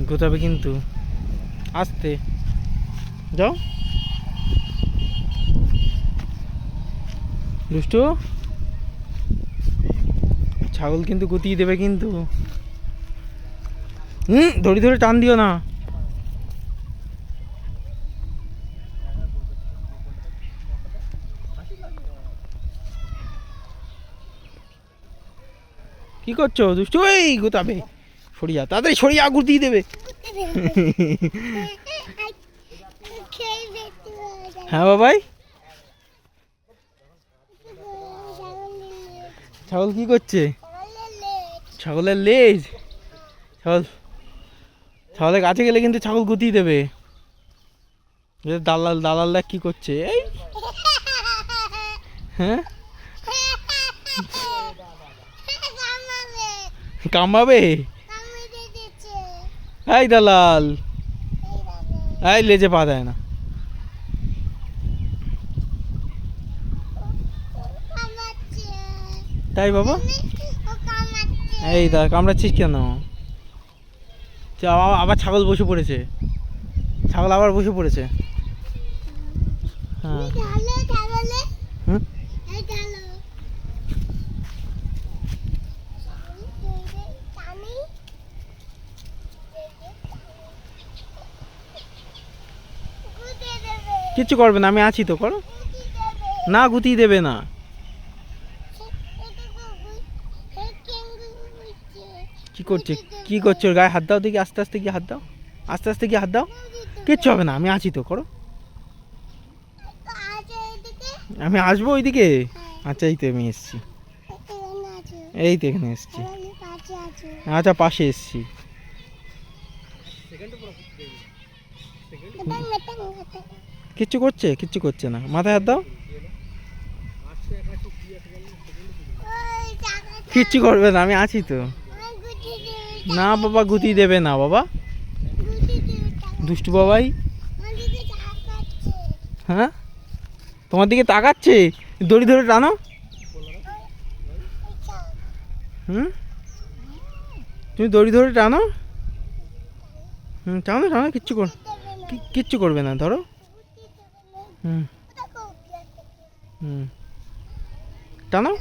গোতাবে কিন্তু আস্তে যাও। দুষ্টু ছাগল কিন্তু গুতিয়ে দেবে কিন্তু। ধরে ধরে টান দিও না। কি করছো দুষ্টু? এই গোতাবে, সরিয়া তাড়াতাড়ি সরিয়া গুতিয়ে দেবে। হ্যাঁ বাবাই, ছাগল কি করছে? ছাগলের লেজ। ছাগলের কাছে গেলে কিন্তু ছাগল গুতিয়ে দেবে। দালাল দেখ কি করছে। এই হ্যাঁ, কামড়াবে। এই দালাল, এই লেজে পা দেয় না। তাই বাবা, এই দা কামড়াচ্ছিস কেন? আবার ছাগল বসে পড়েছে। ছাগল আবার বসে পড়েছে। হ্যাঁ, কিচ্ছু করবে না, আমি আছি তো। করো না, গুতিয়ে দেবে না। কি করছে? কি করছে? ওর গায়ে হাত দাও দেখি, আস্তে আস্তে গিয়ে হাত দাও, আস্তে আস্তে গিয়ে হাত দাও। কিচ্ছু হবে না, আমি আছি তো। করো, আমি আসবো ওইদিকে। আচ্ছা, এই তো আমি এসছি, এই তো এখানে এসছি। আচ্ছা, পাশে এসছি। কিচ্ছু করছে? কিচ্ছু করছে না, মাথায় হাত দাও। কিচ্ছু করবে না, আমি আছি তো। না বাবা, গুতিয়ে দেবে না বাবা। দুষ্টু বাবাই। হ্যাঁ, তোমার দিকে তাকাচ্ছে। দড়ি ধরে টানো। তুমি দড়ি ধরে টানো। টানো টানো, কিচ্ছু করবে না, ধরো। টানো,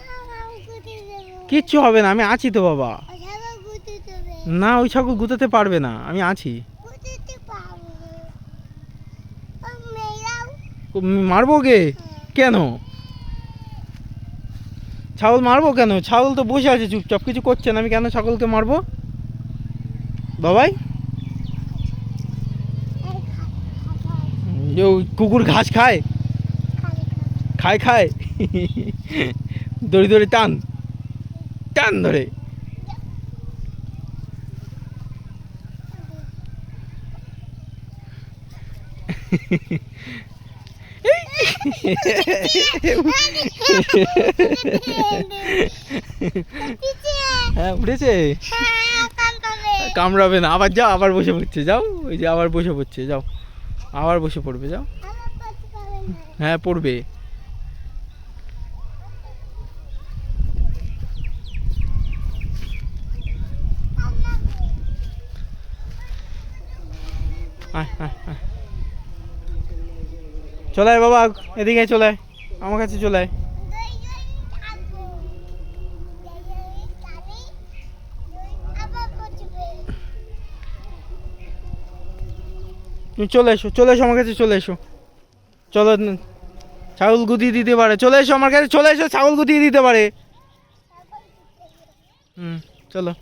কিচ্ছু হবে না, আমি আছি তো বাবা। না, ওই ছাগল গুতাতে পারবে না, আমি আছি। মারবো গে? কেন ছাগল মারবো? কেন? ছাগল তো বসে আছে চুপচাপ, কিছু করছে না, আমি কেন ছাগলকে মারবো বাবাই? কুকুর ঘাস খায়? খায় খায়। দড়ি ধরে টান, টান ধরে। হ্যাঁ, উঠেছে। কামড়াবে না। আবার যাও, আবার বসে পড়ছে। যাও, ওই যে আবার বসে পড়ছে। যাও, আবার বসে পড়বে। যাও। হ্যাঁ, পড়বে। চলে আয় বাবা, এদিকে চলে আয়, আমার কাছে চলে আয়। তুমি চলে এসো, চলে এসো আমার কাছে, চলে এসো। চলো, ছাগল গুতিয়ে দিতে পারে। চলে এসো আমার কাছে, চলে এসো, ছাগল গুতিয়ে দিতে পারে। চলো।